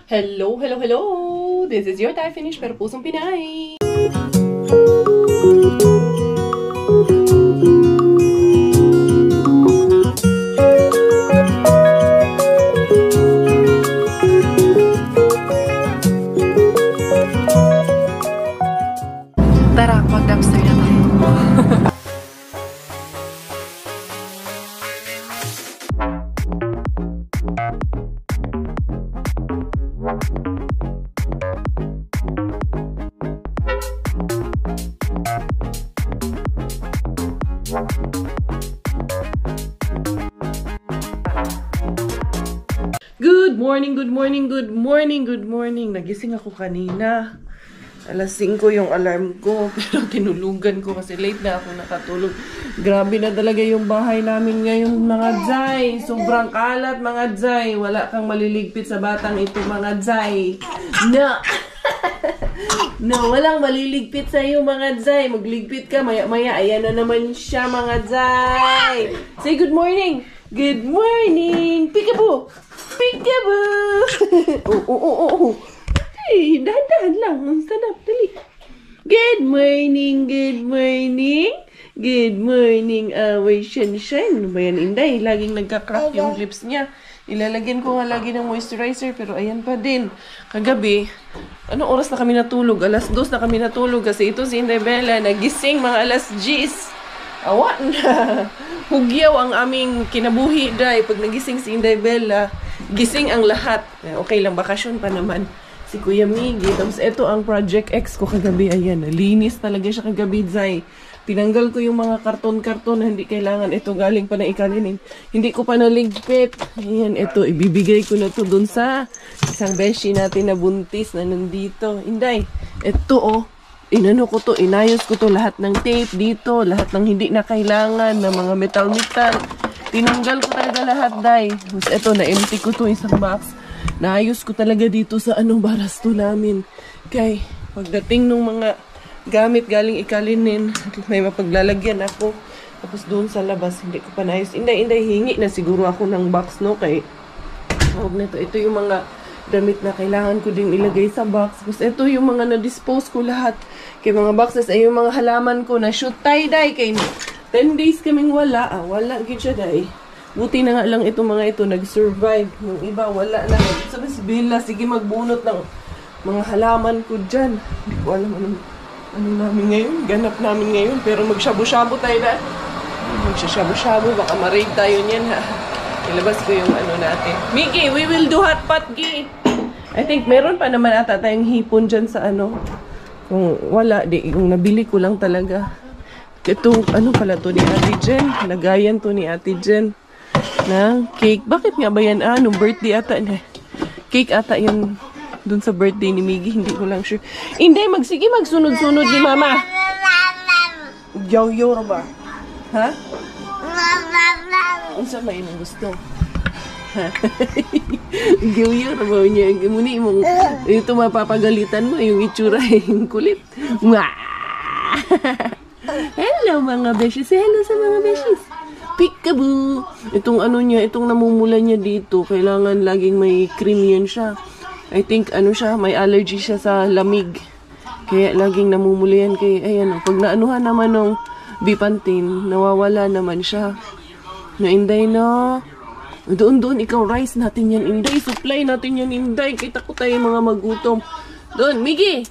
Hello, hello, hello! This is your Thai Finish pero pusong Pinay! Tara, mag-dumpster na tayo. Good morning, good morning, good morning, good morning. Nagising ako kanina. Alas 5 yung alarm ko, pero tinulugan ko kasi late na ako nakatulog. Grabe na talaga yung bahay namin ngayon, mga Zay. Sobrang kalat, mga Zay. Wala kang maliligpit sa batang ito, mga Zay. No! No, walang maliligpit sa iyo, mga Zay. Magligpit ka, maya-maya. Ayan na naman siya, mga Zay. Say good morning! Good morning! Peekaboo! Peekaboo! Oh. Hey, dahan-dahan lang. Ang sarap. Dali. Good morning, good morning. Good morning, away sunshine. Ano ba yan, Inday? Laging nagka-crack yung lips niya. Ilalagyan ko nga lagi ng moisturizer, pero ayan pa din. Kagabi, anong oras na kami natulog? Alas 2 na kami natulog kasi ito si Inday Bella nagising mga alas 10. Awa na. Hugyaw ang aming kinabuhi, Day. Pag nagising si Inday Bella, gising ang lahat. Okay lang, bakasyon pa naman. Si Kuya Miggy. Tapos ito ang Project X ko kagabi. Ayan, linis talaga siya kagabi, Zay. Tinanggal ko yung mga karton-karton na hindi kailangan. Ito galing pa na ikalinin. Hindi ko pa naligpit. Ayan, ito. Ibibigay ko na to dun sa isang beshi natin na buntis na nandito. Inday, ito oh. Inano ko to, inayos ko to lahat ng tape dito. Lahat ng hindi na kailangan na mga metal-metal. Tinanggal ko talaga lahat, Day. Tapos ito, na-empty ko to isang box. Naayos ko talaga dito sa barasto namin. Kay, pagdating ng mga gamit galing ikalinin, may mapaglalagyan ako. Tapos doon sa labas, hindi ko pa naayos. Inday, hingi na siguro ako ng box, no? Kay, huwag na to. Ito yung mga damit na kailangan ko din ilagay sa box. Tapos ito yung mga na-dispose ko lahat. Kay mga boxes, ay yung mga halaman ko na shoot tie-dye. Kay 10 days kaming wala. Wala gid siya, Day. Buti na nga lang itong mga ito nag-survive. Yung iba, wala na. Sabi si Bella, sige magbunot ng mga halaman ko dyan. Hindi ko alam ano namin ngayon. Ganap namin ngayon. Pero magshabu-shabu tayo na. Magshabu-shabu. Baka ma-raid tayo niyan, ha. Ilabas ko yung natin. Miggy, we will do hot pot, Gi. I think meron pa naman ata tayong hipon dyan sa Kung wala, yung nabili ko lang talaga. Ito, pala to ni Ate Jen? Lagayan to ni Ate Jen na cake. Bakit nga ba yan? Nung birthday ata. Cake ata yun dun sa birthday ni Miggy. Hindi ko lang sure. Hindi, sige magsunod-sunod ni Mama. Yaw-yaw ba? Ha? Ang sa may gusto. Yaw-yaw ba niya? Muni mong ito mapapagalitan mo. Yung itsura, yung kulit. Hello mga beshies. Hello sa mga beshies. Peekaboo! Itong itong namumula niya dito, kailangan laging may cream yan siya. I think, siya, may allergy siya sa lamig. Kaya laging namumula yan. Kaya, ayan, pag naanuhan naman ng Bipantin, nawawala naman siya. Na Inday, no? Doon, ikaw, rice natin yan, Inday. Supply natin yan, Inday. Kita ko tayo mga magutom. Doon, Miggy!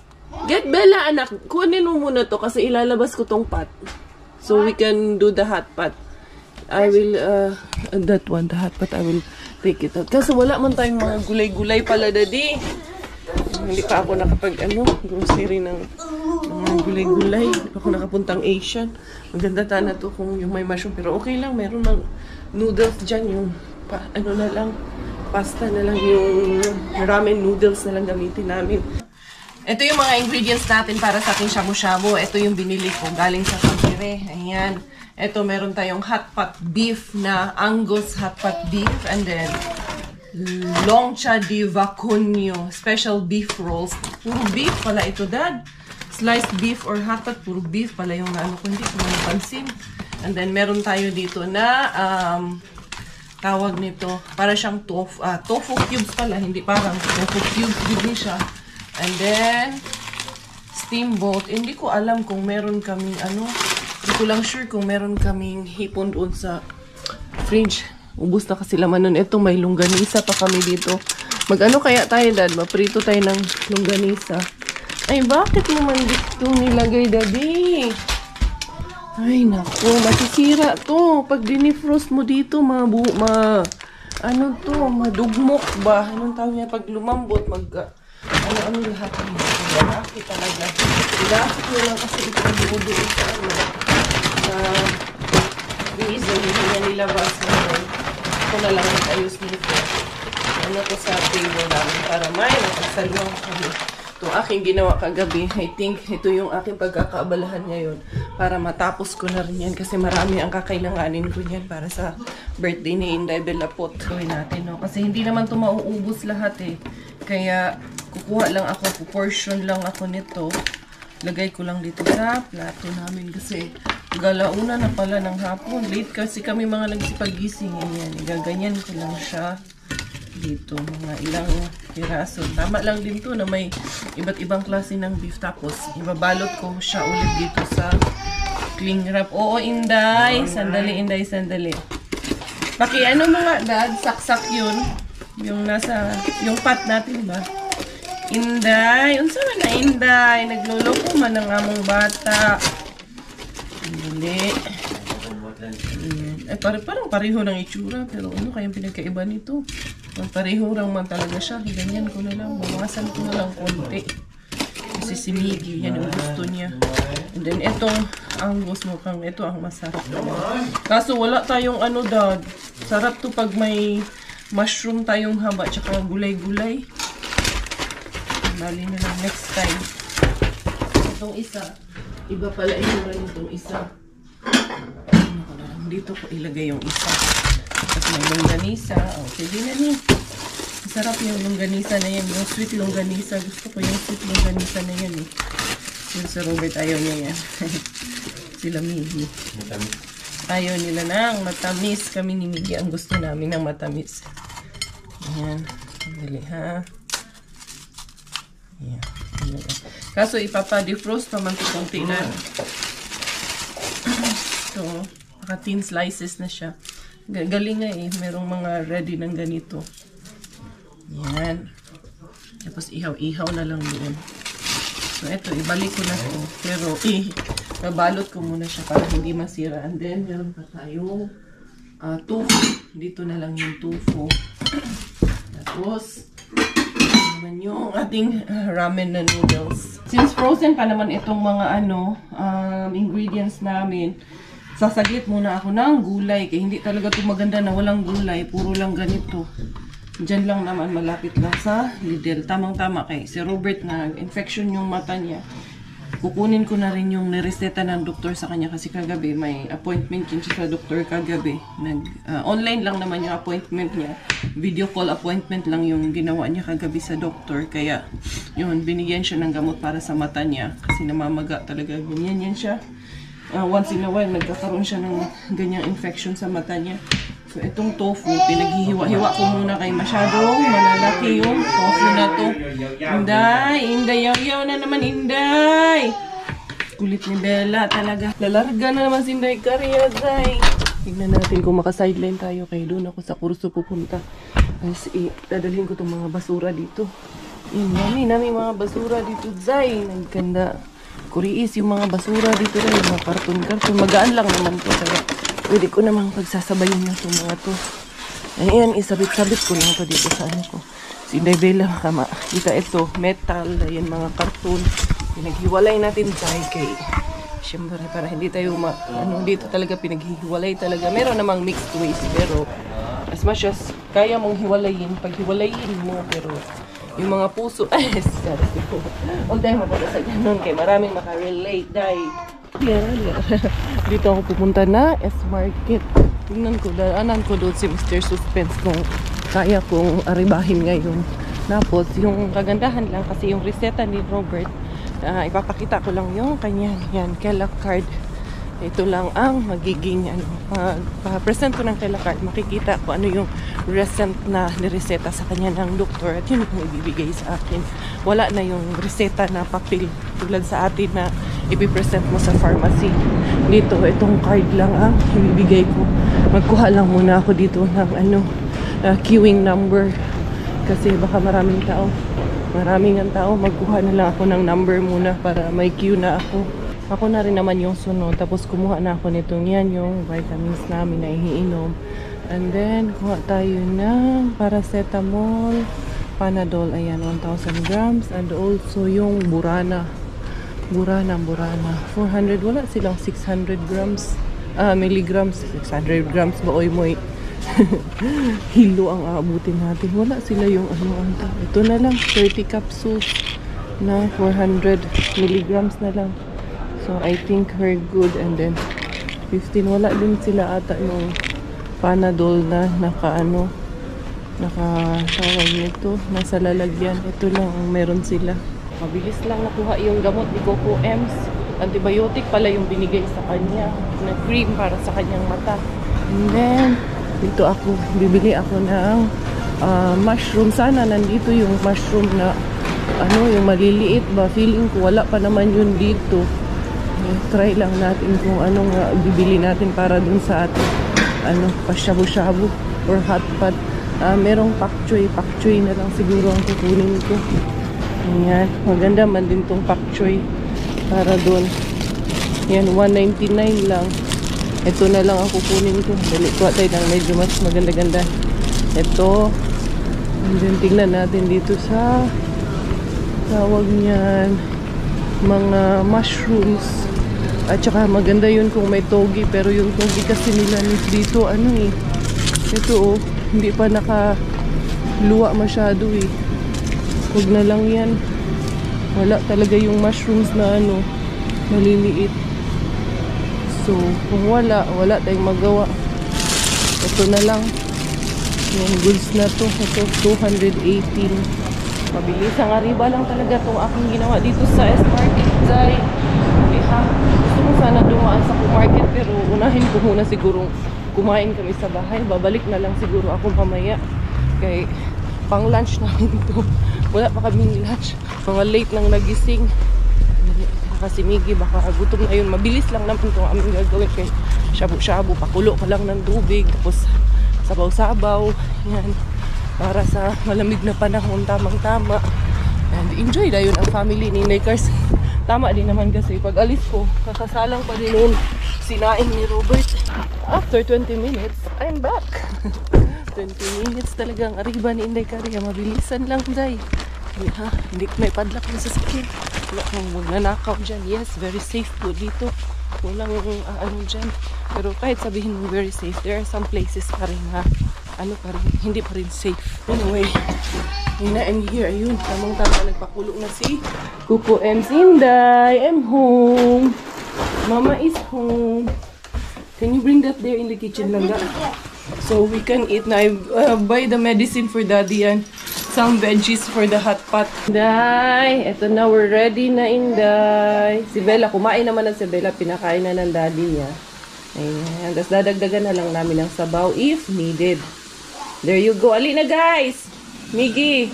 Get Bella, anak. Kunin mo muna to kasi ilalabas ko tong pot. So, we can do the hot pot. I will, that one, the hot pot, I will take it out. Kasi wala man tayong mga gulay-gulay pala, Daddy. Hindi pa ako grocery ng mga gulay-gulay. Hindi pa ako nakapuntang Asian. Maganda sana to kung yung may mushroom. Pero okay lang, meron ng noodles dyan. Yung, na lang, pasta na lang, yung ramen noodles na lang gamitin namin. Ito yung mga ingredients natin para sa ating shabu-shabu. Ito yung binili ko galing sa Pagire. Ayan. Ito, meron tayong hot pot beef na Angus hot pot beef. And then, Longcha di Vacunio special beef rolls. Puro beef pala ito, Dad. Sliced beef or hot pot, puro beef pala yung hindi ko napansin. And then, meron tayo dito na tawag nito. Para siyang tofu cubes pala. Hindi parang tofu cubes din siya. And then, steamboat. Hindi ko alam kung meron kaming hindi ko lang sure kung meron kaming hipon doon sa fridge. Ubus na kasi laman nun. Ito, may longganisa pa kami dito. Mag-ano kaya tayo, Dad? Maprito tayo ng longganisa. Ay, bakit naman dito nilagay, Daddy? Ay, naku. Masisira to. Pag dinifrost mo dito, madugmok ba? Anong tawag niya? Pag lumambot, ano lahat niya. Malaki talaga. Ilapit nyo lang kasi ito doon sa freezer. Hindi niya nilabas naman. Ito na lang ang ayos nito. Ano ko sa table namin para may nakasalong kami. Ito aking ginawa kagabi. I think ito yung aking pagkakaabalahan ngayon para matapos ko na rin yan kasi marami ang kakailanganin ko yan para sa birthday ni Inday Belapot. Gawin natin, no? Kasi hindi naman ito mauubos lahat eh. Kaya kukuha lang ako, portion lang ako nito. Lagay ko lang dito sa plato namin kasi galauna na pala ng hapon. Late kasi kami mga nagsipagising. Yan, gaganyan ko lang siya dito, mga ilang piraso. Tama lang din to na may iba't ibang klase ng beef. Tapos, ibabalot ko siya ulit dito sa cling wrap. Oo, Inday. Sandali, Inday, sandali. Ano mga Dad, saksak yun. Yung nasa, yung pot natin ba? Inday. Unsa man na, Inday? Nagluloko man ang among bata. Sandali. Ay, parang pareho ng itsura. Pero ano kayang pinagkaiba nito? Pareho lang man talaga siya. Ganyan ko na lang. Bawasan ko na lang konti. Kasi si Miggy, yan yung gusto niya. And then, itong Angus mukhang ito ang masarap naman. Kaso wala tayong Dad. Sarap to pag may mushroom tayong haba tsaka gulay-gulay. Bali na lang next time. Itong isa. Iba pala itsura nitong isa. Dito ko ilagay yung isa. At may longganisa. Okay, di na ni. Masarap yung longganisa na yan. Yung sweet longganisa. Gusto ko yung sweet longganisa na yan eh. Yung sa Robert ayaw niya yan. Sila Miggy. Ayaw nila ng matamis. Kami ni Miggy ang gusto namin ng matamis. Ayan. Dali ha. Ayan. Kaso ipapa-defrost pa man ito konti na. So, naka-thin slices na siya. Galing nga eh. Merong mga ready ng ganito. Yan. Tapos ihaw-ihaw na lang doon. So, eto. Ibalik ko na ito. Pero, babalot ko muna siya para hindi masira. And then, meron pa tayong tofu. Dito na lang yung tofu. Tapos, naman yung ating ramen na noodles. Since frozen pa naman itong mga ingredients namin, sasaglit muna ako ng gulay. Kaya hindi talaga ito maganda na walang gulay. Puro lang ganito. Diyan lang naman, malapit lang sa Lidl. Tamang-tama kay si Robert na infection yung mata niya. Kukunin ko na rin yung nireseta ng doktor sa kanya kasi kagabi may appointment yun siya sa doktor kagabi. Online lang naman yung appointment niya. Video call appointment lang yung ginawa niya kagabi sa doktor. Kaya yun, binigyan siya ng gamot para sa mata niya. Kasi namamaga talaga. Ganyan yan siya. Once in a while, nagkakaroon siya ng ganyang infection sa mata niya. So, itong tofu, pinaghihiwa-hiwa ko muna kay masyadong malalaki yung tofu na to. Inday, yaw-yaw na naman, Inday! Kulit ni Bella talaga. Lalarga na naman si Inday Karya, Day. Tignan natin kung maka-sideline tayo kay doon ako sa kurso pupunta. Kasi, dadalhin ko itong mga basura dito. Nami mga basura dito, Day. Nagkanda. Kuriis yung mga basura dito rin, yung mga karton-karton. Magaan lang naman po. Kaya pwede ko namang pagsasabayin na itong mga to. Ayan, isabit-sabit ko lang ito dito sa ko. Si Inday Bella, kita ito, metal, ayan mga karton. Pinaghiwalay natin tayo kay siyempre para hindi tayo dito talaga pinaghiwalay talaga. Meron namang mixed waste, pero as much as kaya mong hiwalayin, paghiwalayin mo, pero yung mga puso, sorry po. All time ako sa ganun kay maraming makarelate, day. Dito ako pupunta na S-Market. Tingnan ko, daanan ko doon si Mr. Suspense kung kaya kong aribahin ngayon. Tapos, yung kagandahan lang kasi yung reseta ni Robert, ipapakita ko lang yung kanya, yan, Kellogg card. Ito lang ang magiging present ko ng kay Lakart. Makikita ko ano yung recent na nireseta sa kanya ng doktor at yun yung ibibigay sa akin. Wala na yung reseta na papel tulad sa atin na ipipresent mo sa pharmacy. Dito, itong card lang ang ibibigay ko. Magkuha lang muna ako dito ng queuing number kasi baka maraming tao. Magkuha na lang ako ng number muna para may queue na ako. Ako na rin naman yung sunod. Tapos kumuha na ako nitong yan, yung vitamins namin na iinom. And then, kuha tayo ng paracetamol, Panadol, ayan, 1,000 grams. And also yung Burana. Burana. 400, wala silang 600 grams. Milligrams, 600 grams ba, oy moy. Hilo ang aabutin natin. Wala sila yung ito na lang, 30 capsules na 400 milligrams na lang. So, I think we're good. And then, 15. Wala din sila ata yung Panadol na tawag nito. Nasa lalagyan. Ito lang ang meron sila. Mabilis lang nakuha yung gamot ni Coco Ems. Antibiotic pala yung binigay sa kanya. Na cream para sa kanyang mata. And then, dito bibili ako ng mushroom. Sana nandito yung mushroom na yung maliliit ba. Feeling ko wala pa naman yun dito. Try lang natin kung anong bibili natin para dun sa ating pa-shabu-shabu or hot pot. Merong pak choy na lang siguro ang kukunin ko. Ayan, maganda man din tong pak choy para dun. Yan, 199 lang. Ito na lang ang kukunin ko. Dali ko tayo ng medyo mas maganda-ganda. Ito. And then tingnan natin dito sa tawag niyan, mga mushrooms. At saka maganda yun kung may togi. Pero yung togi kasi nila dito, ito hindi pa nakaluwa masyado eh. Huwag na lang yan. Wala talaga yung mushrooms na maliliit. So, kung wala tayong magawa. Ito na lang. Yung goods na to. Ito, 218. Mabilis ang ariba lang talaga itong aking ginawa dito sa S-Market. Gusto ko sana dumaan sa market pero unahin ko muna siguro kumain kami sa bahay. Babalik na lang siguro ako mamaya. Kaya pang lunch namin ito. Wala pa kaming lunch. Mga late lang nagising. Kasi Miggy, baka gutom na yun. Mabilis lang naman itong aming gagawin. Kaya shabu-shabu, pakulo ka lang ng tubig. Tapos sabaw-sabaw. Yan. Para sa malamig na panahon, tamang-tama. And enjoy na yun ang family ni Nakers. Tama din naman kasi pag alis ko, kakasalang pa din yun sinaing ni Robert. After 20 minutes, I'm back. 20 minutes talagang ariba ni Inday Kariya. Mabilisan lang, Day. Hindi may padlock na sa sasakyan. Wala kang nanakaw dyan. Yes, very safe po dito. Walang dyan. Pero kahit sabihin mo very safe, there are some places pa rin hindi pa rin safe. Anyway, and here, ayun, tamang-tama nagpakulo na si Coco Ems. Inday, I'm home. Mama is home. Can you bring that there in the kitchen, Langga? So we can eat na. I buy the medicine for Daddy and some veggies for the hot pot. Inday, eto na, we're ready na, Inday. Si Bella, kumain naman na si Bella. Pinakain na ng Daddy niya. Ayan, tapos dadagdagan na lang namin ng sabaw if needed. There you go. Ali na, guys. Miggy.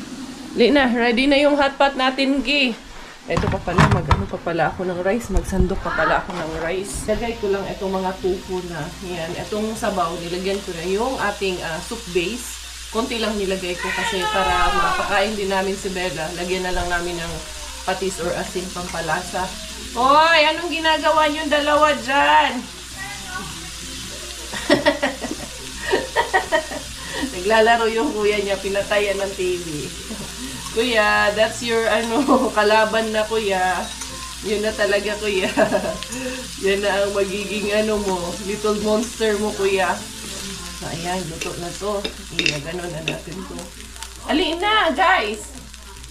Ali na. Ready na yung hot pot natin, Gi. Ito pa pala. Mag-ano pa pala ako ng rice. Magsandok pa pala ako ng rice. Lagay ko lang itong mga tofu na. Yan. Itong sabaw. Nilagyan ko na yung ating soup base. Konti lang nilagay ko kasi para mapakain din namin si Bella. Lagyan na lang namin ng patis or asin pampalasa. Hoy! Anong ginagawa niyong dalawa dyan? Naglalaro yung kuya niya, pinatayan ng TV. Kuya, that's your kalaban na, kuya. Yun na talaga, kuya. Yan na ang magiging mo, little monster mo, kuya. So, ayan, luto na to. Gano'n na natin to. Aliin na, guys!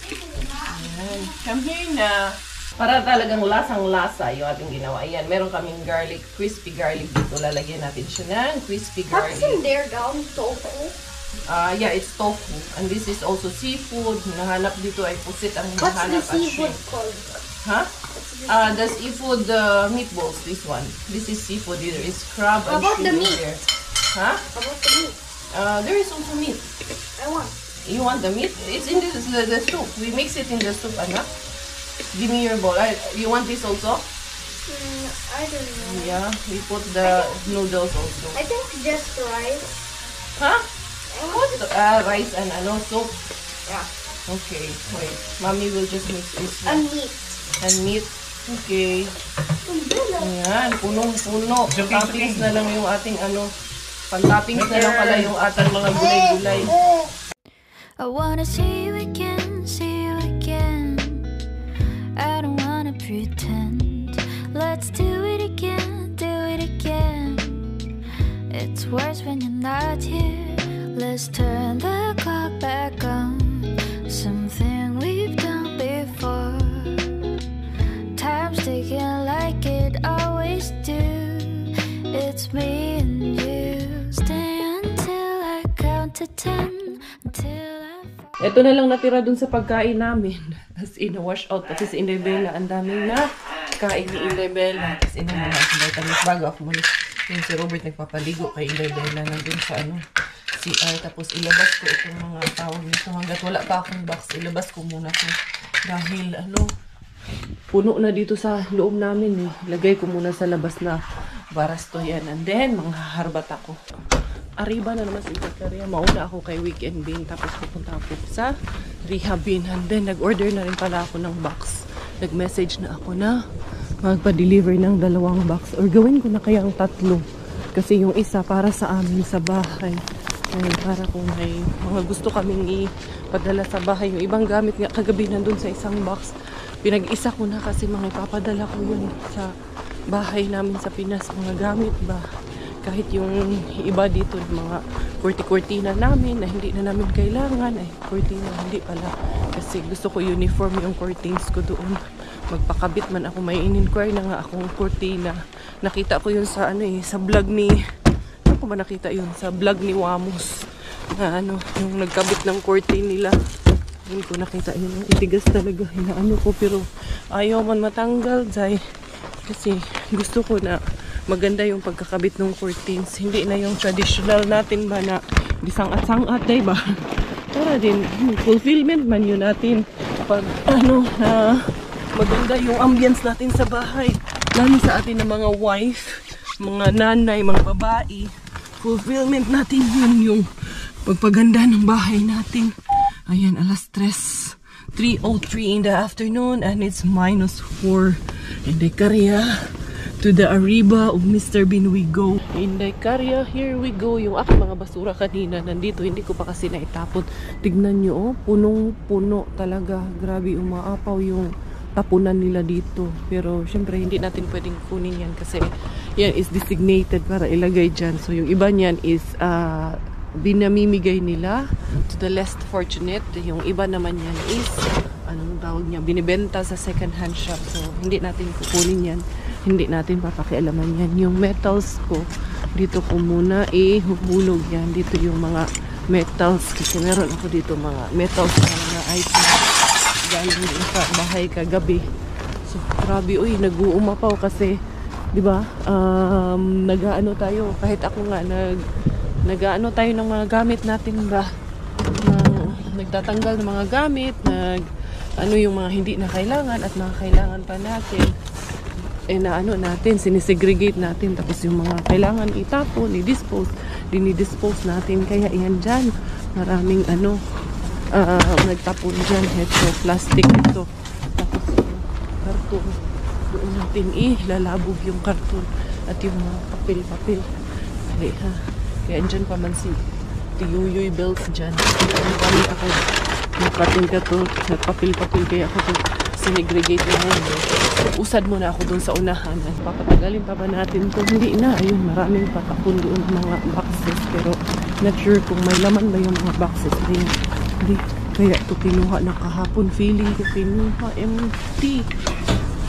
Ayan, come here na. Para talagang lasang-lasa yung ating ginawa. Ayan, meron kaming garlic, crispy garlic dito. Lalagyan natin siya ng crispy garlic. What's in there, down? Tofu? Yeah, it's tofu. And this is also seafood. Hinahanap dito ay pusit ang hinahanap. What's the seafood called? Huh? What's the The seafood meatballs, this one. This is seafood. There is crab How and about shrimp the in meat? there. Huh? How about the meat? There is also meat. I want. You want the meat? It's in the soup. We mix it in the soup, anak. Give me your bowl. You want this also? I don't know. Yeah, we put the noodles also. I think just rice. Huh? I want Rice and ano, soup. yeah. Okay, wait. Mommy will just mix this And one. meat. And meat. Okay. Ayan, punong-puno. Toppings na lang yung ating ano. Pan-toppings na lang pala yung ating mga gulay-gulay. I wanna see you again, see you again. I don't wanna pretend. Let's do it again, do it again. It's worse when you're not here. Let's turn the clock back on. Something we've done before. Time's ticking like it always do. It's me and you. Stay until I count to 10. Until I fall. Ito na lang natira dun sa pagkain namin. As in, wash out. Kasi si Inday Bella, ang daming na kain ni Inday Bella. Tapos ina mo na si vitamins bago ako muna. Yung si Robert nagpapaligo kay Inday Bella nandun sa ano, CR. Tapos ilabas ko itong mga tawag nito. Hanggat wala pa akong box, ilabas ko muna ko. Dahil ano, puno na dito sa loob namin eh. Lagay ko muna sa labas na barasto yan. And then, manghaharbat ako. Arriba na naman si Zakaria. Mauna ako kay Weekend Bean. Tapos pupunta ako sa Rehab Bean. And then, nag-order na rin pala ako ng box. Nag-message na ako na magpa-deliver ng 2 box. Or gawin ko na kayang 3. Kasi yung isa para sa amin sa bahay. Ayun, para kung may mga gusto kaming ipadala sa bahay. Yung ibang gamit nga kagabi nandun sa isang box. Pinag-isa ko na kasi mga ipapadala ko yun sa bahay namin sa Pinas. Mga gamit ba? Kahit yung iba dito, mga kurti-kurtina namin na hindi na namin kailangan. Ay, kurtina, hindi pala. Kasi gusto ko uniform yung curtains ko doon. Magpakabit man ako. May in-inquire na nga akong kurtina. Nakita ko yun sa ano sa vlog ni... Ano ko ba nakita yun? Sa vlog ni Wamos. Na ano, yung nagkabit ng curtain nila. Yun ko nakita yun. Itigas talaga. Hinaano ko pero ayaw man matanggal. Kasi gusto ko na maganda yung pagkakabit ng curtains. Hindi na yung traditional natin ba na bisang-at-sang-at, diba? Para din, fulfillment man yun natin. Pag ano, maganda yung ambience natin sa bahay. Lalo sa atin ng mga wife, mga nanay, mga babae. Fulfillment natin yun yung pagpaganda ng bahay natin. Ayan, alas 3:03 in the afternoon and it's -4. Inday Karya, to the Arriba of Mr. Bean we go. Inday Karya, here we go. Yung aking mga basura kanina nandito, hindi ko pa kasi naitapon. Tignan nyo, oh, punong-puno talaga. Grabe, umaapaw yung tapunan nila dito. Pero syempre hindi natin pwedeng kunin yan kasi yan is designated para ilagay dyan. So yung iba niyan is binamimigay nila to the less fortunate. Yung iba naman yan is anong tawag niya, binibenta sa second hand shop. So hindi natin kukunin yan, hindi natin papakialaman yan. Yung metals ko dito ko muna huhulog yan. Dito yung mga metals kasi meron ako dito mga metals na mga items galing din sa bahay kagabi. So grabe, uy, nag-uumapaw kasi di ba nag-aano tayo, kahit ako nga nag-aano tayo ng mga gamit natin ba, nagtatanggal ng mga gamit, ano yung mga hindi na kailangan at mga kailangan pa natin, na ano natin, sinisegregate natin, tapos yung mga kailangan itapon, dinidispose natin, kaya yan dyan, maraming ano, nagtapon dyan, ito, plastic ito, tapos yung karton, doon natin lalabog yung karton, at yung mga papel, kaya dyan pa man si Tiyuyoy Bells dyan. Kami ako nagpating ka to, nagpapil-papil kaya ako to sinegregate na yun. Usad muna ako doon sa unahan. Papatagalin pa ba natin to? Hindi na. Ayun, maraming patapon doon mga boxes. Pero not sure kung may laman ba yung mga boxes. Hindi. Kaya ito kinuha na kahapon. Feeling ko kinuha. Empty.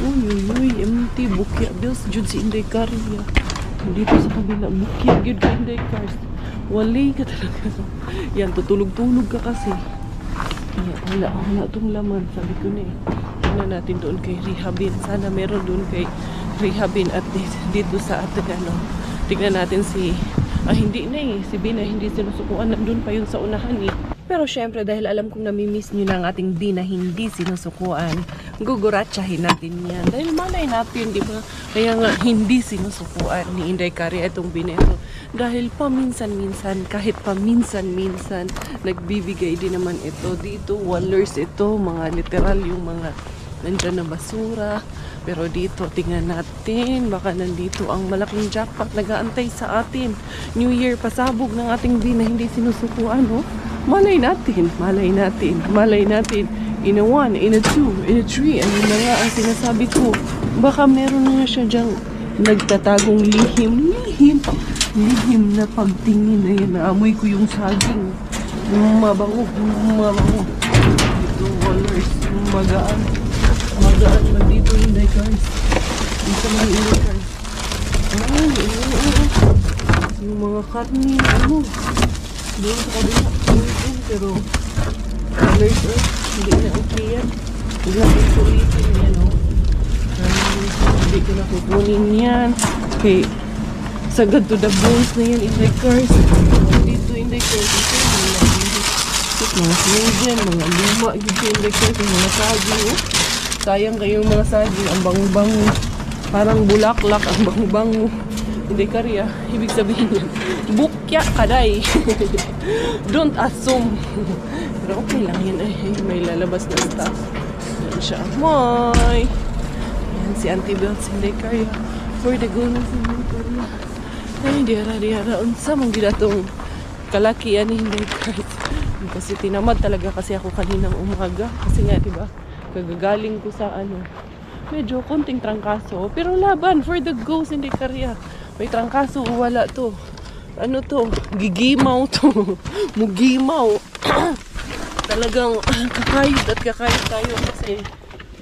Uy, empty. Bukya bills. Jud si Inday Karya. Dito sa kabila. Bukya. Jud ka Inday Karya. Wali ka talaga. Yan, tutulog-tulog ka kasi. Wala itong laman. Sabi ko na tingnan natin doon kay Rehabin. Sana meron doon kay Rehabin at dito sa atin tingnan natin si hindi na si Bina hindi sinusukuan, nandun pa yun sa unahan Pero syempre dahil alam kong namimiss nyo na ang ating Bina hindi sinusukuan, guguratsahin natin yan dahil malay natin, di ba? Kaya nga hindi sinusukuan ni Inday Caria itong Bina ito dahil paminsan-minsan, kahit paminsan-minsan nagbibigay din naman ito dito, wallers ito, mga literal yung mga nandyan na basura. Pero dito, tingnan natin, baka nandito ang malaking jackpot nag-aantay sa atin. New Year, pasabog ng ating Bina, hindi sinusukuan, Malay natin, malay natin, malay natin. In a 1, in a 2, in a 3, ayun na nga ang sinasabi ko. Baka meron na siya dyang nagtatagong lihim na pagtingin. Ayan, naamoy ko yung saging. Mabango. Dito, wallers, magaan man dito hindi guys. Dito man hindi guys. Yung mga karni, doon sa kabila. Pero, colors, hindi na okay yan. Hindi na ulitin yan, hindi ko na kukunin yan. Okay, sagad to the bones na yan, Inday Cars. Dito, Inday Cars. Mga snowden, mga luma, dito, Inday Cars, mga saging, sayang kayong mga saging, ang bango-bango. Parang bulaklak, ang bango-bango. Inday Caria, ibig sabihin yan, bukya kaday. Don't assume. Pero okay lang yan. May lalabas na stuff. Yan siya. Moy! Yan si Auntie Belts, Inday Caria. For the goodness of Inday Caria. Ay, diara. Unsa mong gidatong kalakian ni Inday Caria. Kasi tinamad talaga kasi ako kaninang umaga. Kasi nga, diba, kagagaling ko sa medyo konting trangkaso. Pero laban, for the goals, Inday Caria. May trangkaso, wala to. Ano to? Gigimaw to. Mugimaw. Talagang kakayod tayo kasi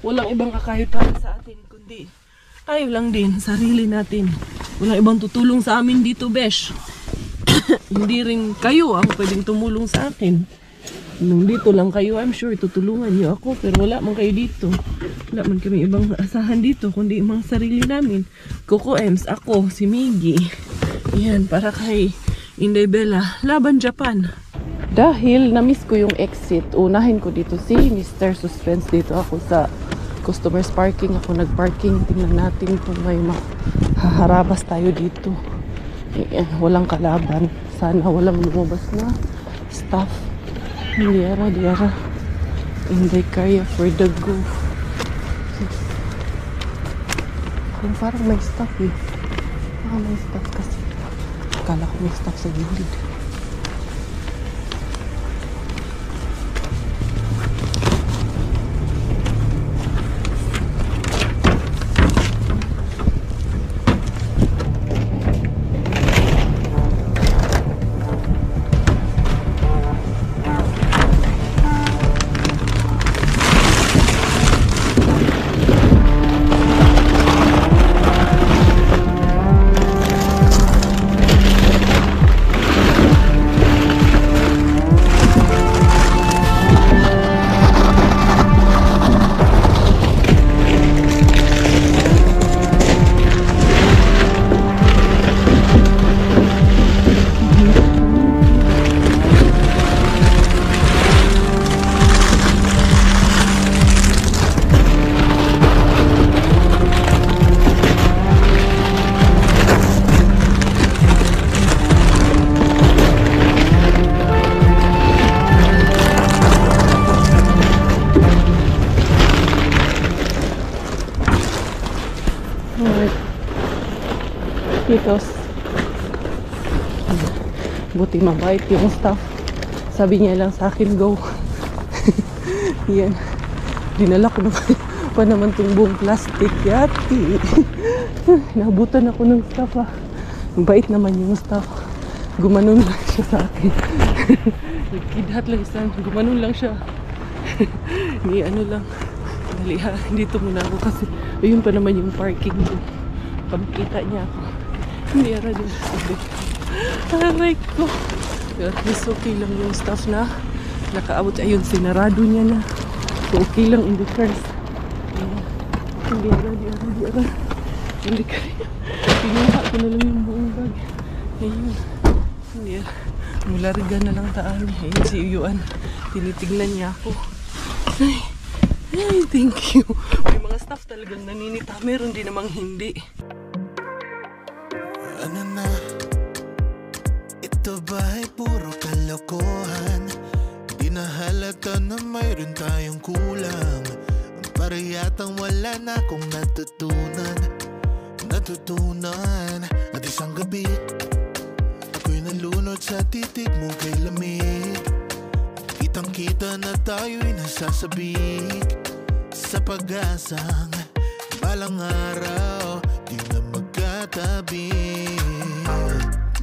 walang ibang kakayod para sa atin kundi tayo lang din, sarili natin. Walang ibang tutulong sa amin dito, besh. Hindi rin kayo ang pwedeng tumulong sa akin. Nung dito lang kayo, I'm sure tutulungan niyo ako, pero wala man kayo dito. Wala man kami ibang asahan dito kundi mga sarili namin. Coco Ems, ako, si Miggy. Yan, para kay Inday Bella, laban Japan. Dahil na-miss ko yung exit, unahin ko dito si Mr. Suspense. Dito ako sa customers parking. Ako nag-parking. Tingnan natin kung may haharabas tayo dito. Ayan, walang kalaban. Sana walang lumabas na staff. Diara. Inday Caria for the go. Parang may staff may staff kasi. Akala ko may staff sa gilid. Kitos. Buti mabait yung staff. Sabi niya lang sa akin, go. Yan. Dinala ko pa naman itong buong plastic. Yati. Nabutan ako ng staff Mabait naman yung staff. Gumanon lang siya sa akin. Nagkidhat lang isa. Gumanon lang siya. Ni ano lang. Dali dito muna ako kasi ayun pa naman yung parking ko. Pagkita niya ako. Hindi ara din sabi. Aray ko. At least okay lang yung staff na nakaabot. Ayun, sinarado niya na. So okay lang in the first. Hindi ara. Hindi ka rin. Pinuha ko na lang yung buong bag. Ayun. Hindi ara. Mularga na lang taan. Ayun si Uyuan. Tinitignan niya ako. Ay, thank you. May mga staff talagang naninita. Meron din namang hindi. Ano na? Ito ba'y puro kalokohan? Di na halata na mayroon tayong kulang. Para yatang wala na akong natutunan. At isang gabi ako'y nalunod sa titig mo kay lamig. Kitang kita na tayo'y nasasabik sa pag-asang balang araw di na magkatabi.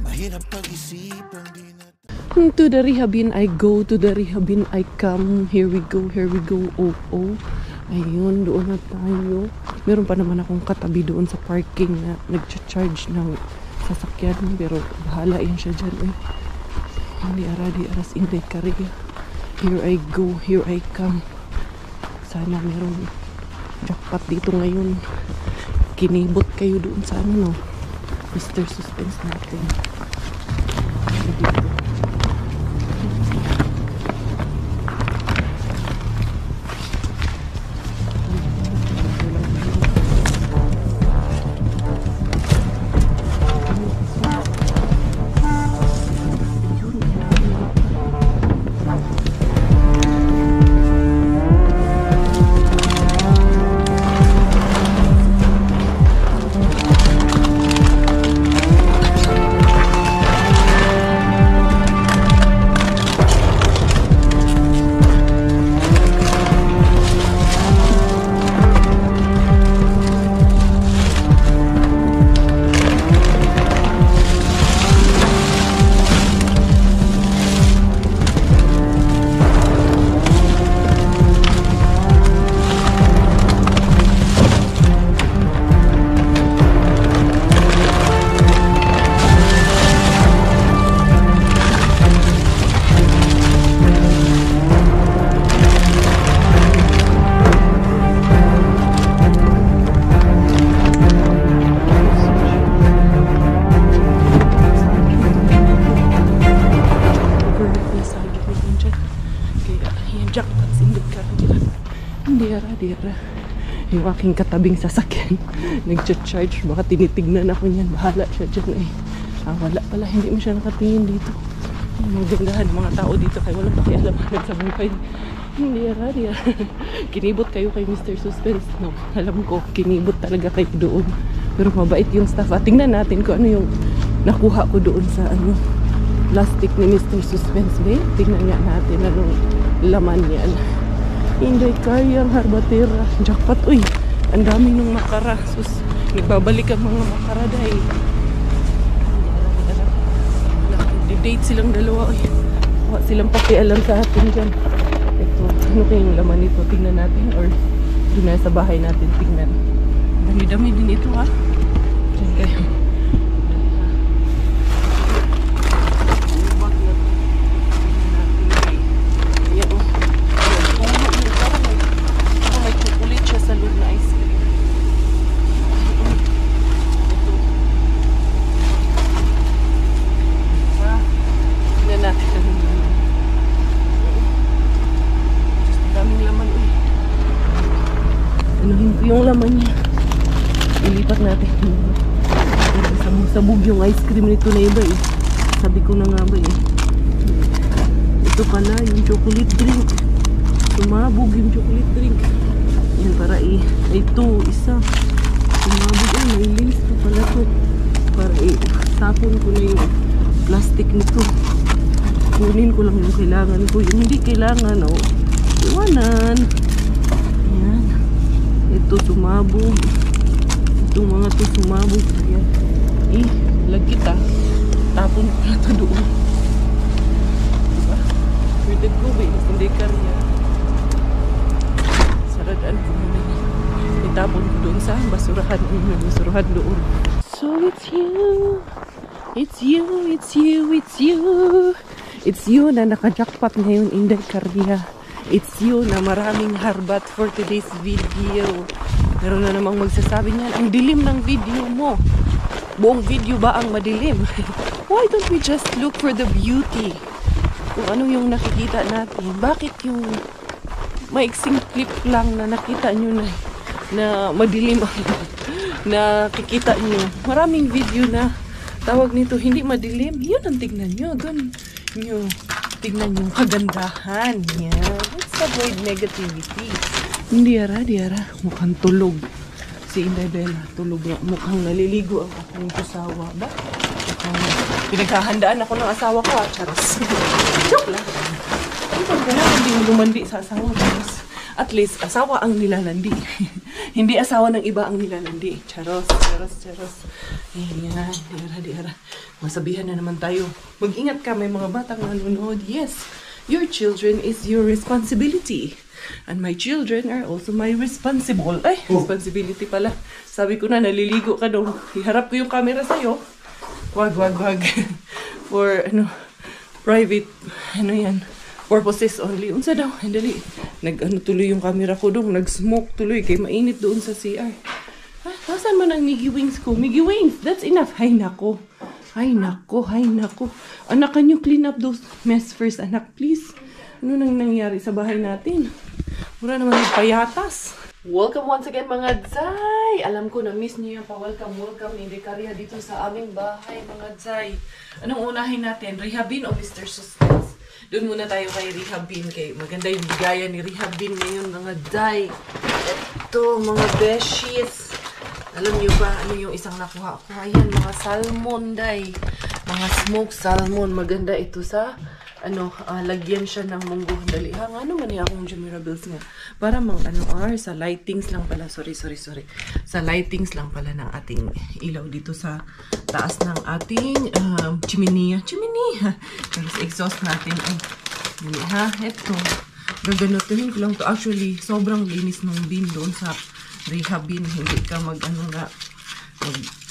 Mahirap pag-isipan di na. To the rehabin I go, to the rehabin I come. Here we go, oh. Ayun, doon na tayo. Meron pa naman akong katabi doon sa parking na nag-charge ng sasakyan. Pero bahala yan siya dyan. Eh. Hindi aras Inday Caria. Here I go, here I come. Sana meron jackpot dito ngayon. Kinibot kayo doon sa ano, no? Mr. Suspense natin. Dito. Dira. Yung aking katabing sasakyan nagcha-charge, baka tinitignan ako niyan, bahala siya dyan eh. Wala pala, hindi mo siya nakatingin dito. Magandahan mga tao dito kaya walang pakialam sa buhay. Hindi ara. Kinibot kayo kay Mr. Suspense, no? Alam ko, kinibot talaga kayo doon, pero mabait yung staff. Tingnan natin kung ano yung nakuha ko doon sa ano plastic ni Mr. Suspense, babe. Tingnan nga natin anong laman yan. Inday Caria Harbatera. Jackpot. Uy, ang dami ng makara. Sus, nagbabalik ang mga makara dahil date silang dalawa. Uy, wala silang pakialam sa atin dyan. Ito, ano kayong laman nito? Tingnan natin or doon na sa bahay natin tingnan. Dami-dami din ito, ha. Diyan kayo. Yung laman niya ilipat natin. Sabog yung ice cream nito na iba eh. Sabi ko na nga ba eh, ito pala yung chocolate drink. Sumabog yung chocolate drink. Yan para ito isa sumabog. May lace to pala to para tapon ko na yung plastic nito. Kunin ko lang yung kailangan ko. Yung hindi kailangan, oh, iwanan. Yan. Ito sumabog. Itong mga to sumabog. Ayan. Lagkit ah. Tapon ko na ito doon. Diba? Pwede ko ba? Hindi Caria. Saradaan ko muna yun. Itapon ko doon sa basurahan. Basurahan doon. So it's you. It's you. It's you. It's you. It's you na naka-jackpot ngayon, Inday Caria. it's you na maraming harbat for today's video. Meron na namang magsasabi niyan, ang dilim ng video mo. Buong video ba ang madilim? Why don't we just look for the beauty? Kung ano yung nakikita natin. Bakit yung maiksing clip lang na nakita nyo na madilim ang nakikita nyo? Maraming video na tawag nito hindi madilim. Yun ang tignan nyo. Doon nyo tignan yung kagandahan. Yan. Let's avoid negativity. Di ara. Mukhang tulog. Si Inday Bella, tulog na. Mukhang naliligo ang aking asawa ba? Pinaghahandaan ako ng asawa ko, charos. Joke lang. Ano ba na hindi lumandi sa asawa ko? At least, asawa ang nilalandi. Hindi asawa ng iba ang nilalandi. Charos. Ayan, di ara. Masabihan na naman tayo. Mag-ingat ka, may mga batang nanonood. Yes, your children is your responsibility. And my children are also my responsibility pala. Sabi ko na, naliligo ka daw. Iharap ko yung camera sa'yo. Wag. For, private, purposes only. Unsa daw, dali. Tuloy yung camera ko doon. Nag-smoke tuloy. Kaya mainit doon sa CR. Nasaan man ang Miggy Wings ko? Miggy Wings, that's enough. Ay, nako. Anak, can you clean up those mess first, anak, please? Ano nang nangyari sa bahay natin? Mura naman payatas. Welcome once again mga Zay! Alam ko na miss niyo yung pa-welcome ni Decaria dito sa aming bahay mga Zay. Anong unahin natin? Rehabin o Mr. Suspense? Doon muna tayo kay Rehabin. Maganda yung bigaya ni Rehabin ngayon mga Zay. Ito mga beshies. Alam niyo ba ano yung isang nakuha ko? Ayan mga salmon Day. Mga smoked salmon. Maganda ito sa lagyan siya ng munggo. Dali. Ano man niya akong Jumirables nga. Para sa lightings lang pala. Sorry. Sa lightings lang pala ng ating ilaw dito sa taas ng ating chimney. Tapos exhaust natin. Dali ha. Ito. Gaganutuhin ko lang to. Actually, sobrang linis ng bin doon sa Rehabin. Hindi ka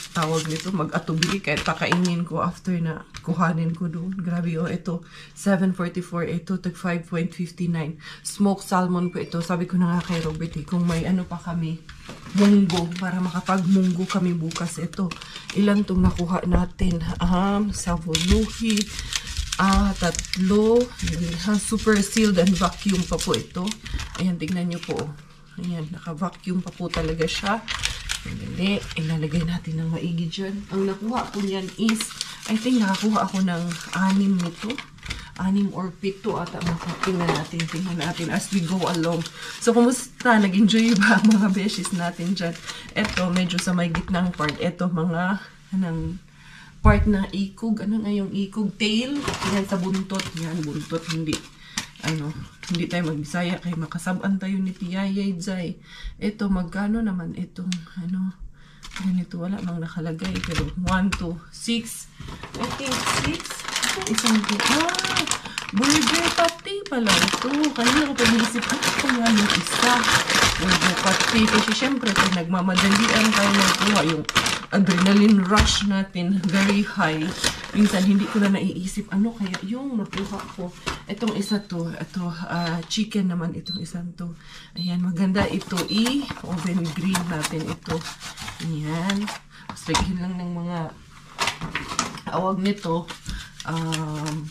tawag nito, mag-atubili kahit pakainin ko after na kuhanin ko doon. Grabe ito, 7.44, ito, tag 5.59. Smoked salmon po ito. Sabi ko na nga kay Robert, kung may pa kami, munggo, para makapag-munggo kami bukas. Ito, ilan itong nakuha natin? Sa voluhi, 3, super sealed and vacuum pa po ito. Ayan, tignan nyo po. Ayan, naka-vacuum pa po talaga siya. Hindi, ilalagay natin ng maigi dyan. Ang nakuha ko niyan is, I think nakakuha ako ng 6 nito. 6 or 7 ata. Tingnan natin as we go along. So, kumusta? Nag-enjoy ba ang mga beshies natin dyan? Ito, medyo sa may gitnang part. Ito, mga part na ikog. Ano nga yung ikog? Tail. Yan sa buntot. Yan, buntot. Hindi tayo magbisaya kay makasaban tayo ni Tiyayay Zay. Ito, magkano naman itong, ganito, wala mang nakalagay. Pero, 1, 2, 6. I think 6. Isang, burger patty pala ito. Kanina ko pag-iisip, kaya yung isa. Burger patty. Kasi syempre, pag nagmamadalian tayo nagkuha, yung adrenaline rush natin, very high. Minsan, hindi ko na naiisip, kaya yung nakuha ko. Itong isa to, chicken naman itong isang to. Ayan, maganda ito. Oven grill natin ito. Ayan. Mas lagyan lang ng mga awag nito.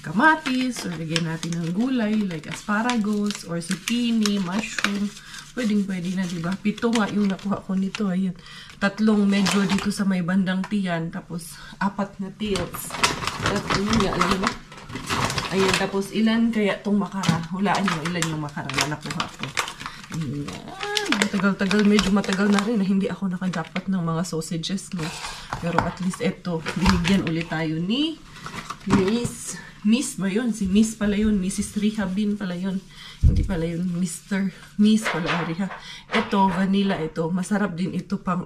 Kamatis, or lagyan natin ng gulay, like asparagus, or zucchini, mushroom. Pwede na, diba? 7 nga yung nakuha ko nito. Ayan. 3 medyo dito sa may bandang tiyan. Tapos, 4 na tails. Alam mo? Ayan, tapos ilan kaya itong makara? Hulaan nyo ilan yung makara na nakuha ko. Ayan. Matagal-tagal, medyo matagal na rin na hindi ako nakadapat ng mga sausages, no? Pero at least ito, binigyan ulit tayo ni Miss ba yun? Si Miss pala yun. Mrs. Rehabin pala yun. Hindi pala yun. Miss pala. Ito, vanilla ito. Masarap din ito pang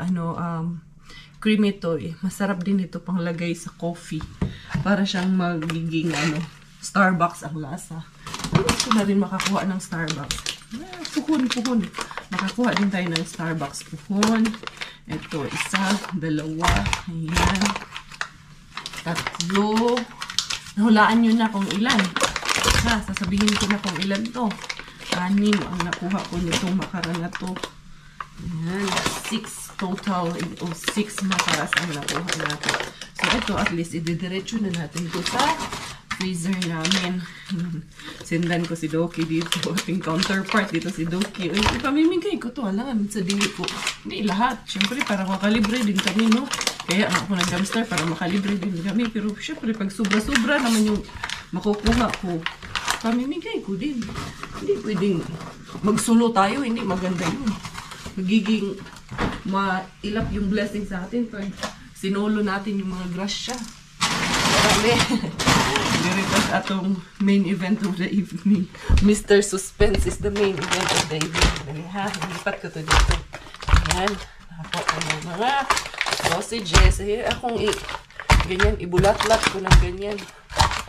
cream ito eh. Masarap din ito pang lagay sa coffee. Para siyang magiging Starbucks ang lasa. Gusto na rin makakuha ng Starbucks. Puhon. Makakuha din tayo ng Starbucks puhon. Ito, 1, 2. Ayan. 3. Nahulaan nyo na kung ilan. Sasabihin ko na kung ilan to. Anim ang nakuha ko nitong makara na to. Ayan, 6 total. O 6 makaras ang nakuha natin. So, ito at least, ididiretso na natin ito sa freezer namin. Sendan ko si Doki dito. Ating counterpart dito si Doki. Ay, ipamimigay ko to. Alam, sa dili ko. Hindi lahat. Siyempre, para makalibre din kami, no? Kaya ako nag-dumpster para makalibre din kami. Pero, siyempre, pag sobra-sobra naman yung makukuha ko, pamimigay ko din. Hindi pwedeng magsulo tayo. Hindi maganda yun. Magiging mailap yung blessing sa atin pag sinulo natin yung mga grasya. Marami. Diripas atong main event of the evening. Mr. Suspense is the main event of the evening. Dali ha, lipat ko to dito. Ayan, nakakuha ko ng mga sausages. Ayan, akong ganyan, ibulat-lat ko ng ganyan.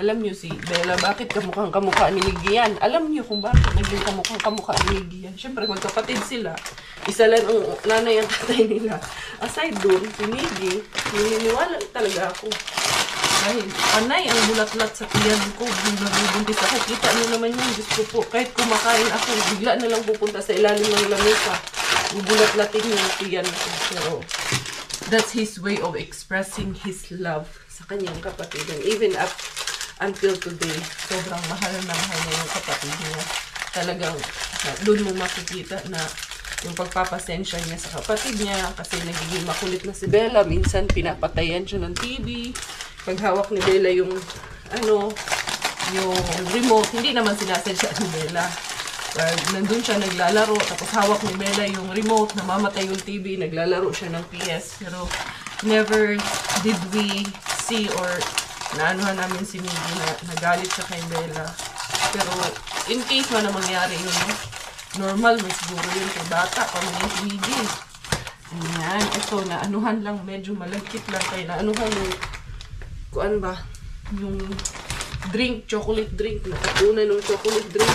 Alam niyo si Bella, bakit kamukhang-kamukha ni Miggy yan? Alam niyo kung bakit naging kamukhang-kamukha ni Miggy yan? Siyempre, magkapatid sila. Isa lang ang nanay ang tatay nila. Aside doon, si Miggy, naniniwala talaga ako. Dahil panay ang bulat-lat sa tiyan ko. Buntis ako. Kita nyo naman yun. Diyos ko po. Kahit kumakain ako, bigla na lang pupunta sa ilalim ng lamesa. Bubulat-latin yung tiyan ko. Pero, that's his way of expressing his love sa kanyang kapatid. And even up until today, sobrang mahal na mahal na yung kapatid niya. Talagang, doon mo makikita na yung pagpapasensya niya sa kapatid niya kasi nagiging makulit na si Bella. Minsan, pinapatayan siya ng TV. Pag hawak ni Bella yung, yung remote, hindi naman sinasadya ni Bella. Nandun siya naglalaro, tapos hawak ni Bella yung remote, namamatay yung TV, naglalaro siya ng PS. Pero, never did we see or naanuhan namin si Miggy na nagalit siya kay Bella. Pero, in case man na mangyari yun, normal, may siguro yun kay bata, pamilya si Miggy. Ayan, ito, naanuhan lang, medyo malagkit lang kayo, naanuhan yung kuan ba? Yung drink, chocolate drink. Nakakunan ng chocolate drink.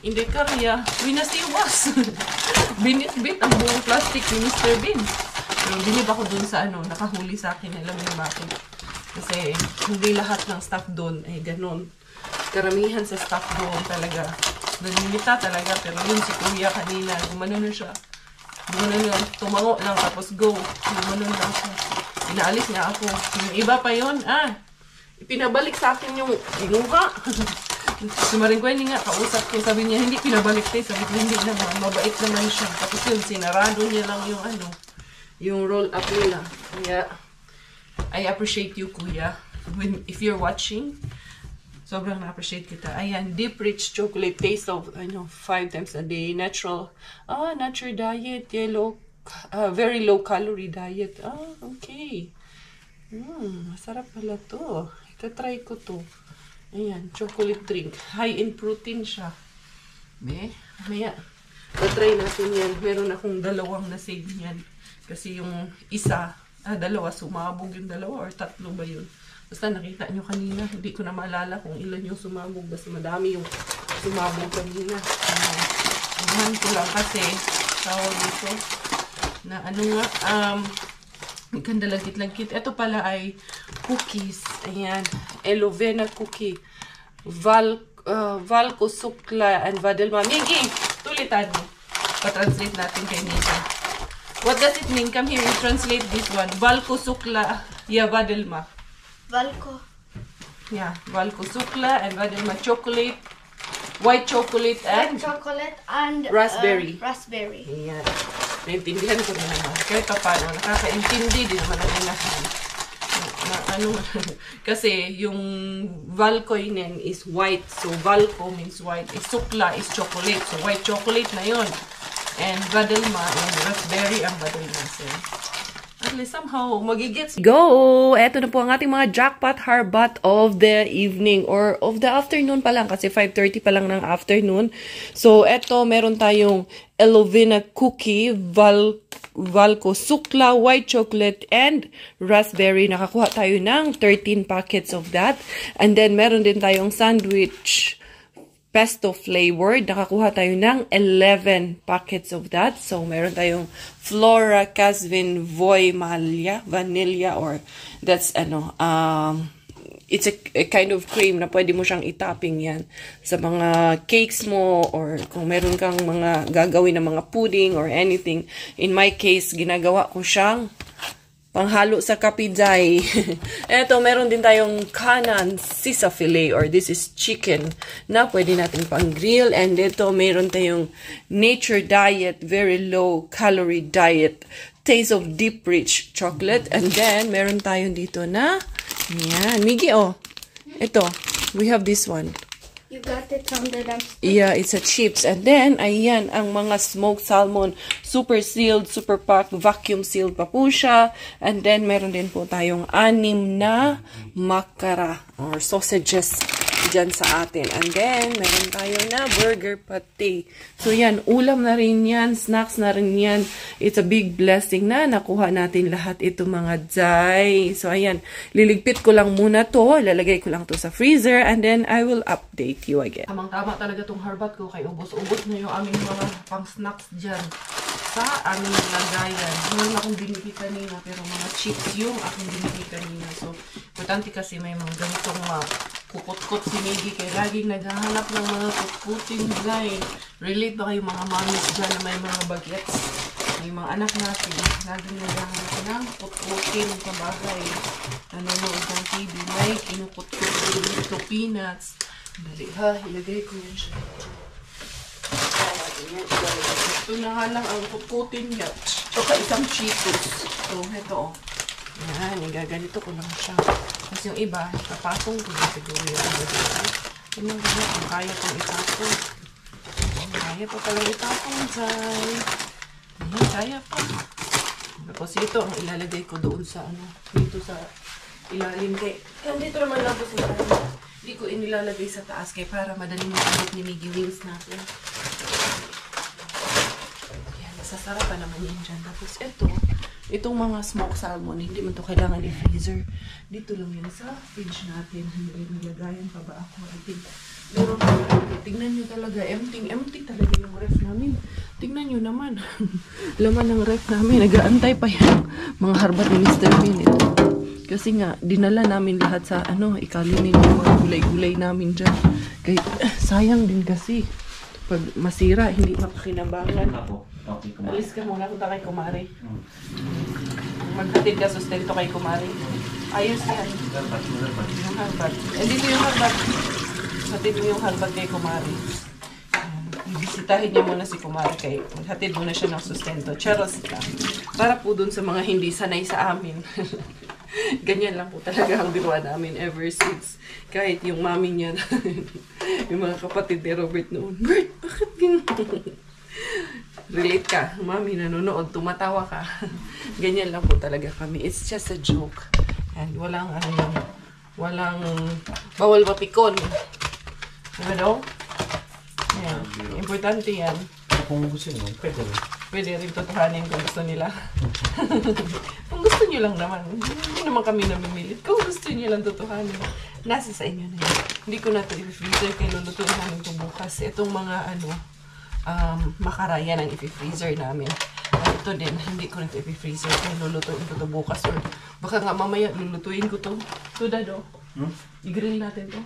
Hindi karya. Winasiwas. Binit-bit ang buong plastic ni Mr. Bean. Pero binib ako dun sa nakahuli sa akin. Alam niyo bakit? Kasi hindi lahat ng staff doon ay ganun. Karamihan sa staff doon talaga. Nalimita talaga. Pero yun si Kuya kanina. Gumano na siya. Gumano lang. Tumango lang tapos go. Gumano lang siya. Inaalis niya ako. Yung iba pa yun, ipinabalik sa akin yung inuha. Sumaringkwen nga, kausap ko, sabi niya, hindi pinabalik tayo. Sabi ko, hindi naman, mabait naman siya. Tapos yun, sinarado niya lang yung yung roll up nila. Kaya, I appreciate you, Kuya. If you're watching, sobrang na-appreciate kita. Ayan, deep rich chocolate taste of, 5 times a day. Natural, natural diet, yellow, very low calorie diet. Okay. Masarap pala to. Itatry ko to. Ayan, chocolate drink. High in protein siya. Maya, tatry natin yan. Meron akong dalawang na-save niyan. Kasi yung isa, dalawa, sumabog yung dalawa or tatlo ba yun? Basta nakita nyo kanina, hindi ko na maalala kung ilan yung sumabog. Basta madami yung sumabog kanina. Ayan ko lang kasi, tawag dito, na ganda lagkit-lagkit. Ito pala ay cookies. Ayan. Elovena cookie. Valko Sukla and Vadelma. Miggy, tulitan mo. Pa-translate natin kay Miggy. What does it mean? Come here, you translate this one. Valko Sukla, Vadelma. Valko. Yeah, Valko Sukla and Vadelma. Chocolate. White chocolate and? White chocolate and raspberry. Raspberry. Ayan. Naintindihan ko na naman. Kahit pa paano, nakakaintindi din naman ang inahan. Kasi yung Valkoinen is white. So, Valko means white. Sukla is chocolate. So, white chocolate na yun. And Vadelma and raspberry ang Vadelma. So, at least somehow, magigets. Go! Eto na po ang ating mga jackpot harbot of the evening or of the afternoon pa lang kasi 5:30 pa lang ng afternoon. So, eto, meron tayong Elovena cookie, Valko Sukla, white chocolate, and raspberry. Nakakuha tayo ng 13 packets of that. And then, meron din tayong sandwich pesto flavored. Nakakuha tayo ng 11 packets of that. So, meron tayong Flora Casvin Voy Vanilla or that's it's a kind of cream na pwede mo siyang itopping yan sa mga cakes mo or kung meron kang mga gagawin na mga pudding or anything. In my case, ginagawa ko siyang panghalo sa kapitay. Eto, meron din tayong kanan sisa fillet or this is chicken na pwede natin pang grill. And ito, meron tayong nature diet, very low calorie diet, taste of deep rich chocolate. And then, meron tayong dito na, yan, Miggy, oh. Ito, we have this one. You got it from the dumpster. Yeah, it's a chips. And then, ayan, ang mga smoked salmon, super sealed, super packed, vacuum sealed pa po siya. And then, meron din po tayong 6 na makara or sausages dyan sa atin. And then, meron tayo na burger pate. So, yan, ulam na rin yan, snacks na rin yan. It's a big blessing na nakuha natin lahat ito mga jay. So, ayan, liligpit ko lang muna to. Ilalagay ko lang to sa freezer. And then, I will update you again. Tamang-tama talaga tong harbat ko. Kaya ubos-ubos na yung aming mga pang-snacks dyan sa aming lagayan. Meron akong binili kanina, pero mga chips yung akong binili kanina. So, importante kasi may mga ganitong kukot-kot si Miggy kaya laging naghahanap ng mga kutkuting dyan. Relate ba kayo mga mommies dyan na may mga bagets? May mga anak natin, laging naghahanap ng kutkuting sa bahay. Nanonood ng TV, may kinukutkuting ito, peanuts. Dali ha, ilagay ko yun siya. Ito na nga lang ang kutkuting niya. Tsaka isang Cheetos. So, ito o. Yan, igaganito ko lang siya. Kasi yung iba, kapatong ko na siguro yung iba dito. Yung mga ganyan, kung kaya kong itapon. Kaya pa palang itapon, Jai. Ayan, kaya pa. Tapos ito, ang ilalagay ko doon sa dito sa ilalim kay. Dito naman lang po sa ilalim. Hindi ko inilalagay sa taas kay para madaling maabot ni Miggy wings natin. Ayan, masasarapan naman yan dyan. Tapos ito, itong mga smoked salmon, hindi mo ito kailangan i-freezer. Dito lang yan sa fridge natin. Hindi nilagayan pa ba ako? I think. Pero tingnan nyo talaga, empty talaga yung ref namin. Tingnan nyo naman. Laman ng ref namin. Nag-aantay pa yan. Mga harbat ni Mr. Bean ito. Kasi nga, dinala namin lahat sa ikalinin yung mga gulay-gulay namin dyan. Kaya sayang din kasi. Pag masira, hindi mapakinabangan. Alis ka muna, punta kay Kumari. Maghatid ka sustento kay Kumari. Ayos yan. Yung harbat. Dito yung harbat. Hatid mo yung harbat kay Kumari. Ibisitahin niya muna si Kumari kay hatid muna siya ng sustento. Charos ka. Para po dun sa mga hindi sanay sa amin. Ganyan lang po talaga ang biruan namin ever since. Kahit yung mami niya, yung mga kapatid ni Robert noon. Bert, bakit ganyan? Relate ka. Mami nanonood, tumatawa ka. Ganyan lang po talaga kami. It's just a joke. And walang bawal mapikon. Ano? Yan. Importante yan. Kung gusto nyo, pwede rin. Pwede rin tutuhanin kung gusto nila. Kung gusto nyo lang naman. Hindi naman kami namimilit. Kung gusto nyo lang tutuhanin. Nasa sa inyo na yun. Hindi ko na ito i-freezer kaya lulutuin namin ito bukas. Itong mga makara yan ang i-freezer namin. At ito din, hindi ko na ito i-freezer kaya lulutuin ko ito bukas. Or baka nga mamaya lulutuin ko ito. Ito dado. I-grill natin ito.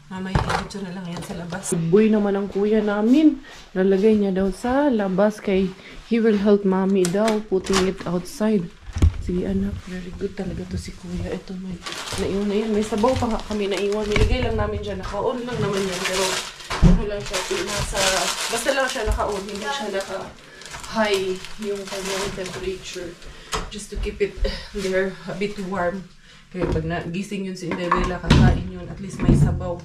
Mamaya i-grill na lang yan sa labas. Boy naman ang kuya namin. Lalagay niya daw sa labas kay he will help mommy daw putting it outside. Sige anak, very good talaga to si kuya. Ito may naiwan na yan. May sabaw pa nga kami naiwan. Nilagay lang namin dyan. Naka-on lang naman yan. Pero ano lang siya. Basta lang siya naka-on. Hindi siya naka-high yung kanyang temperature. Just to keep it there a bit warm. Kaya pag nagising yun si Bella, kakain yun. At least may sabaw.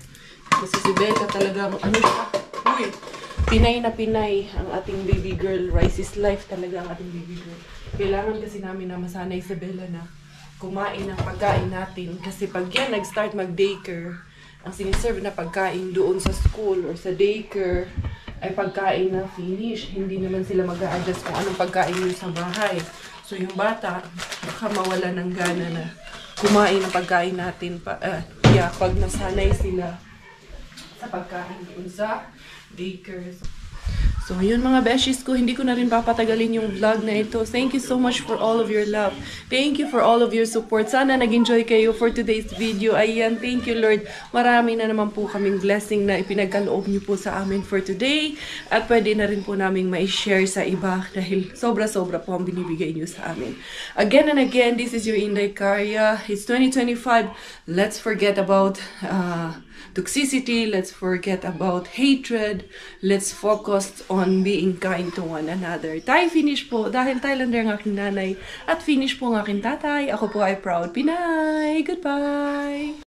Kasi si Bella talagang uy, Pinay na Pinay ang ating baby girl. Rice is life talaga ang ating baby girl. Kailangan kasi namin na masanay si Bella na kumain ng pagkain natin. Kasi pag yan nag-start mag-daycare, ang siniserve na pagkain doon sa school or sa daycare ay pagkain na finish. Hindi naman sila mag-a-adjust kung anong pagkain yun sa bahay. So yung bata, baka mawala ng gana na kumain ng pagkain natin. Pag nasanay sila sa pagkain doon sa daycare. So, yun mga beshies ko, hindi ko na rin papatagalin yung vlog na ito. Thank you so much for all of your love. Thank you for all of your support. Sana nag-enjoy kayo for today's video. Ayan, thank you Lord. Marami na naman po kaming blessing na ipinagkaloob niyo po sa amin for today. At pwede na rin po naming ma-share sa iba dahil sobra-sobra po ang binibigay niyo sa amin. Again and again, this is your Inday Karya. It's 2025. Let's forget about toxicity. Let's forget about hatred. Let's focus on being kind to one another. Tayo finish po dahil Thailander ang aking nanay at finish po ang aking tatay. Ako po ay proud Pinay. Goodbye!